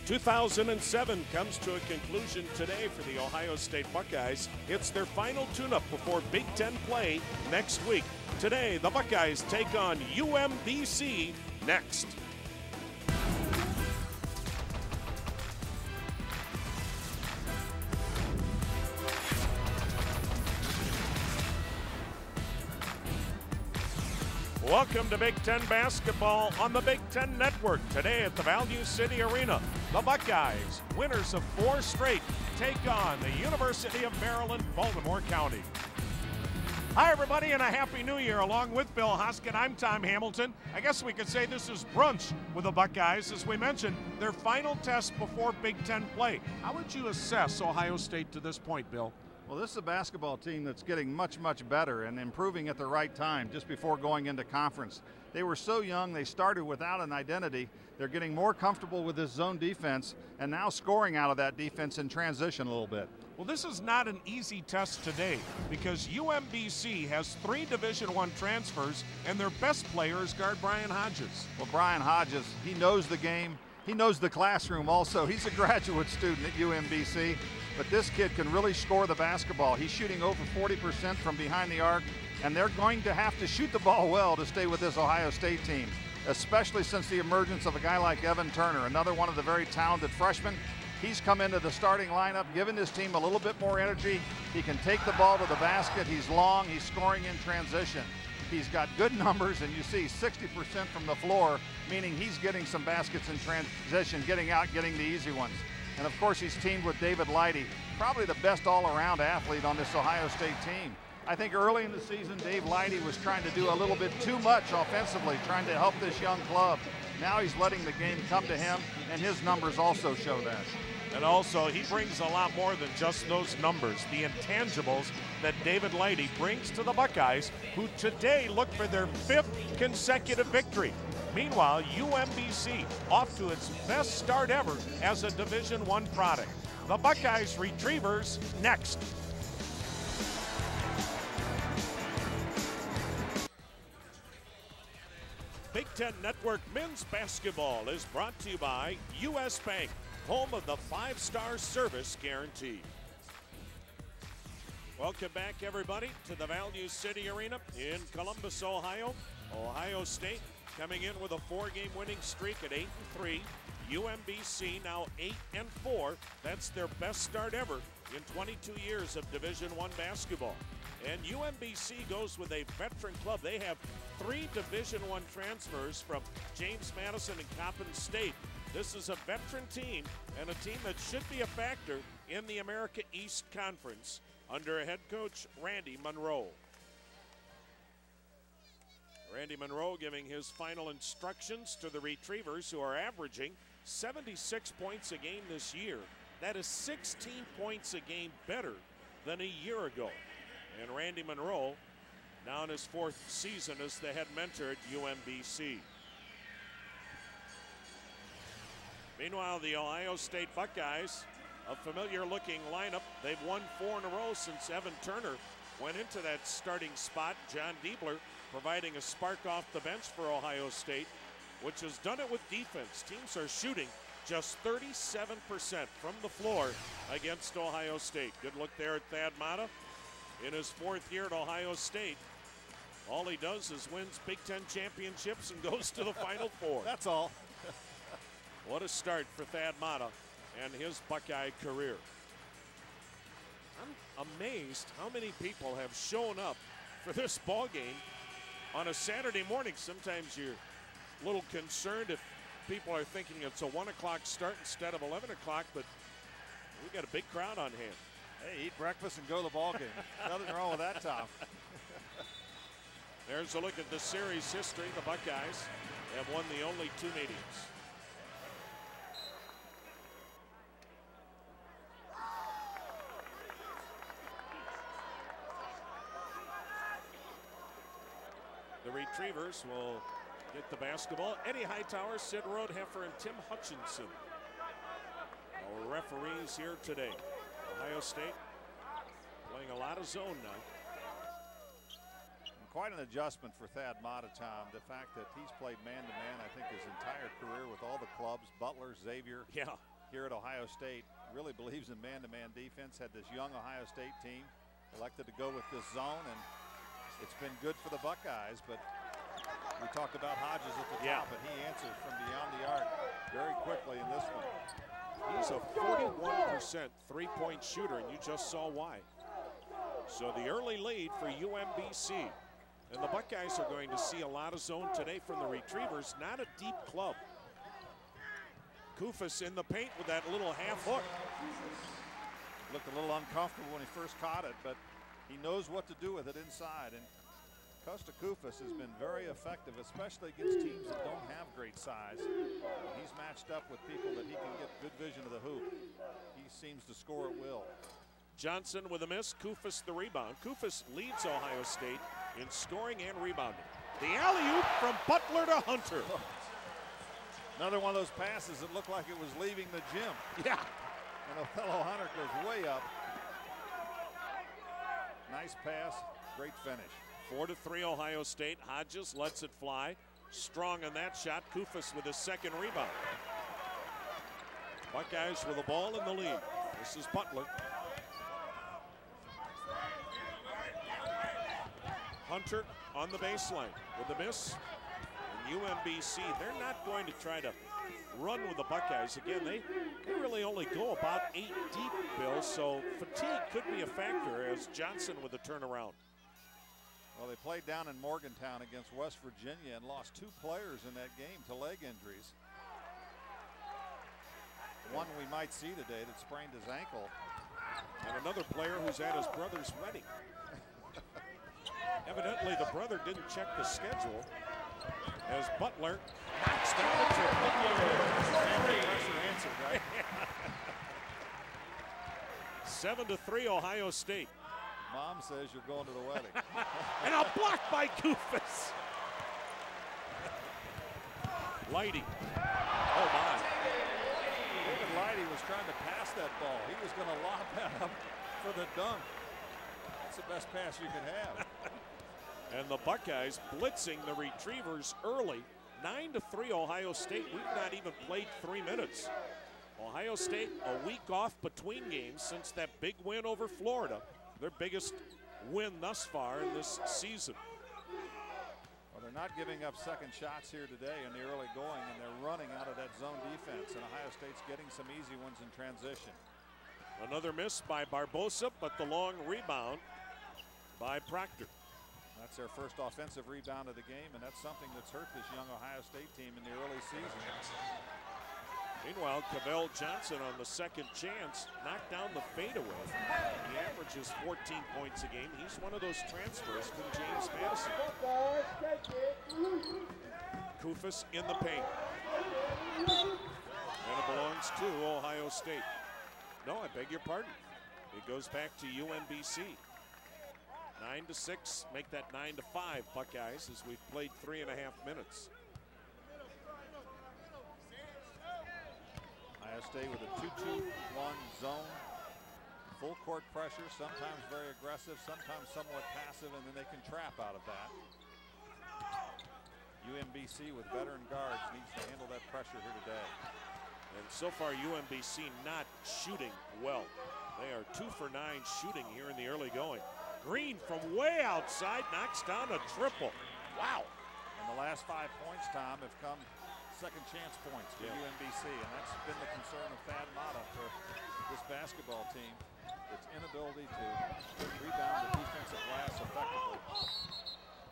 2007 comes to a conclusion today for the Ohio State Buckeyes. It's their final tune-up before Big Ten play next week. Today, the Buckeyes take on UMBC next. Welcome to Big Ten basketball on the Big Ten Network. Today at the Value City Arena, the Buckeyes, winners of 4 straight, take on the University of Maryland, Baltimore County. Hi everybody and a Happy New Year. Along with Bill Hoskin, I'm Tom Hamilton. I guess we could say this is brunch with the Buckeyes. As we mentioned, their final test before Big Ten play. How would you assess Ohio State to this point, Bill? Well, this is a basketball team that's getting much, much better and improving at the right time just before going into conference. They were so young, they started without an identity. They're getting more comfortable with this zone defense and now scoring out of that defense in transition a little bit. Well, this is not an easy test today because UMBC has 3 Division I transfers and their best player is guard Brian Hodges. Well, Brian Hodges, he knows the game. He knows the classroom also. He's a graduate student at UMBC, but this kid can really score the basketball. He's shooting over 40% from behind the arc, and they're going to have to shoot the ball well to stay with this Ohio State team, especially since the emergence of a guy like Evan Turner, another one of the very talented freshmen. He's come into the starting lineup, giving this team a little bit more energy. He can take the ball to the basket. He's long. He's scoring in transition. He's got good numbers, and you see 60% from the floor, meaning he's getting some baskets in transition, getting out, getting the easy ones. And of course, he's teamed with David Lighty, probably the best all-around athlete on this Ohio State team. I think early in the season, Dave Lighty was trying to do a little bit too much offensively, trying to help this young club. Now he's letting the game come to him, and his numbers also show that. And also, he brings a lot more than just those numbers, the intangibles that David Lighty brings to the Buckeyes, who today look for their 5th consecutive victory. Meanwhile, UMBC off to its best start ever as a Division I product. The Buckeyes Retrievers next. Big Ten Network Men's Basketball is brought to you by U.S. Bank, home of the 5-star service guarantee. Welcome back, everybody, to the Value City Arena in Columbus, Ohio. Ohio State coming in with a 4-game winning streak at 8-3. UMBC now 8-4. That's their best start ever in 22 years of Division I basketball. And UMBC goes with a veteran club. They have 3 Division I transfers from James Madison and Coppin State. This is a veteran team and a team that should be a factor in the America East Conference under head coach Randy Monroe. Randy Monroe giving his final instructions to the Retrievers, who are averaging 76 points a game this year. That is 16 points a game better than a year ago. And Randy Monroe now in his 4th season as the head mentor at UMBC. Meanwhile, the Ohio State Buckeyes, a familiar looking lineup. They've won 4 in a row since Evan Turner went into that starting spot. John Diebler providing a spark off the bench for Ohio State, which has done it with defense. Teams are shooting just 37% from the floor against Ohio State. Good look there at Thad Matta. In his 4th year at Ohio State, all he does is wins Big Ten championships and goes to the Final Four. That's all. What a start for Thad Matta and his Buckeye career. I'm amazed how many people have shown up for this ball game on a Saturday morning. Sometimes you're a little concerned if people are thinking it's a 1 o'clock start instead of 11 o'clock, but we got a big crowd on hand. Hey, eat breakfast and go to the ball game. Nothing wrong with that, Tom. There's a look at the series history. The Buckeyes have won the only 2 meetings. The Retrievers will get the basketball. Eddie Hightower, Sid Roadheffer, and Tim Hutchinson, our referees here today. Ohio State playing a lot of zone now. And quite an adjustment for Thad Matta, Tom. The fact that he's played man-to-man, I think, his entire career with all the clubs, Butler, Xavier. Yeah. here at Ohio State really believes in man-to-man defense. Had this young Ohio State team elected to go with this zone, and it's been good for the Buckeyes. But we talked about Hodges at the top, and he answered from beyond the arc very quickly in this one. He's a 41% three-point shooter, and you just saw why. So the early lead for UMBC. And the Buckeyes are going to see a lot of zone today from the Retrievers. Not a deep club. Kufis in the paint with that little half hook. Looked a little uncomfortable when he first caught it, but he knows what to do with it inside. And Costa Kufis has been very effective, especially against teams that don't have great size. He's matched up with people that he can get good vision of the hoop. He seems to score at will. Johnson with a miss, Kufis the rebound. Kufis leads Ohio State in scoring and rebounding. The alley-oop from Butler to Hunter. Another one of those passes that looked like it was leaving the gym. Yeah. And Othello Hunter goes way up. Nice pass, great finish. 4-3 Ohio State. Hodges lets it fly. Strong on that shot. Kufis with his second rebound. Buckeyes with the ball in the lead. This is Butler. Hunter on the baseline with the miss. And UMBC, they're not going to try to run with the Buckeyes. Again, they really only go about 8 deep, Bill, so fatigue could be a factor as Johnson with a turnaround. Well, they played down in Morgantown against West Virginia and lost 2 players in that game to leg injuries. One we might see today that sprained his ankle. And another player who's at his brother's wedding. Evidently, the brother didn't check the schedule as Butler knocks down the triple. Pressure answered, right? 7-3 Ohio State. Mom says you're going to the wedding. And a block by Kufis. Leidy. Oh my. David Leidy was trying to pass that ball. He was going to lob that up for the dunk. That's the best pass you could have. And the Buckeyes blitzing the Retrievers early. 9-3 Ohio State. We've not even played 3 minutes. Ohio State a week off between games since that big win over Florida. Their biggest win thus far in this season. Well, they're not giving up second shots here today in the early going, and they're running out of that zone defense, and Ohio State's getting some easy ones in transition. Another miss by Barbosa, but the long rebound by Proctor. That's their first offensive rebound of the game, and that's something that's hurt this young Ohio State team in the early season. Meanwhile, Cavell Johnson on the second chance knocked down the fadeaway. He averages 14 points a game. He's one of those transfers from James Madison. Kufis in the paint. And it belongs to Ohio State. No, I beg your pardon. It goes back to UMBC. 9-6, make that 9-5 Buckeyes as we've played 3.5 minutes. Ohio State with a 2-2-1 zone. Full court pressure, sometimes very aggressive, sometimes somewhat passive, and then they can trap out of that. UMBC with veteran guards needs to handle that pressure here today. And so far UMBC not shooting well. They are 2 for 9 shooting here in the early going. Green from way outside knocks down a triple. Wow. And the last 5 points, Tom, have come second chance points for UMBC, and that's been the concern of Thad Matta for this basketball team. Its inability to rebound the defensive glass effectively.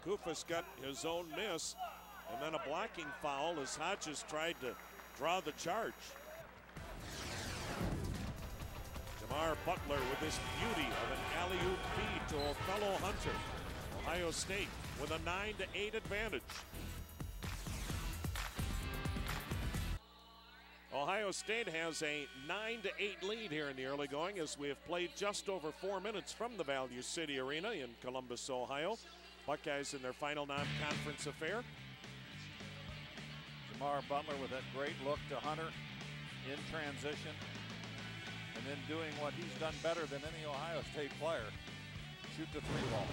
Kufis got his own miss, and then a blocking foul as Hodges tried to draw the charge. Jamar Butler with this beauty of an alley-oop feed to Othello Hunter. Ohio State with a 9-8 advantage. Ohio State has a 9-8 lead here in the early going as we have played just over 4 minutes from the Value City Arena in Columbus, Ohio. Buckeyes in their final non-conference affair. Jamar Butler with that great look to Hunter in transition, and then doing what he's done better than any Ohio State player, shoot the 3-ball.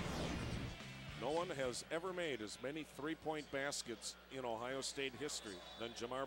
No one has ever made as many 3-point baskets in Ohio State history than Jamar Butler.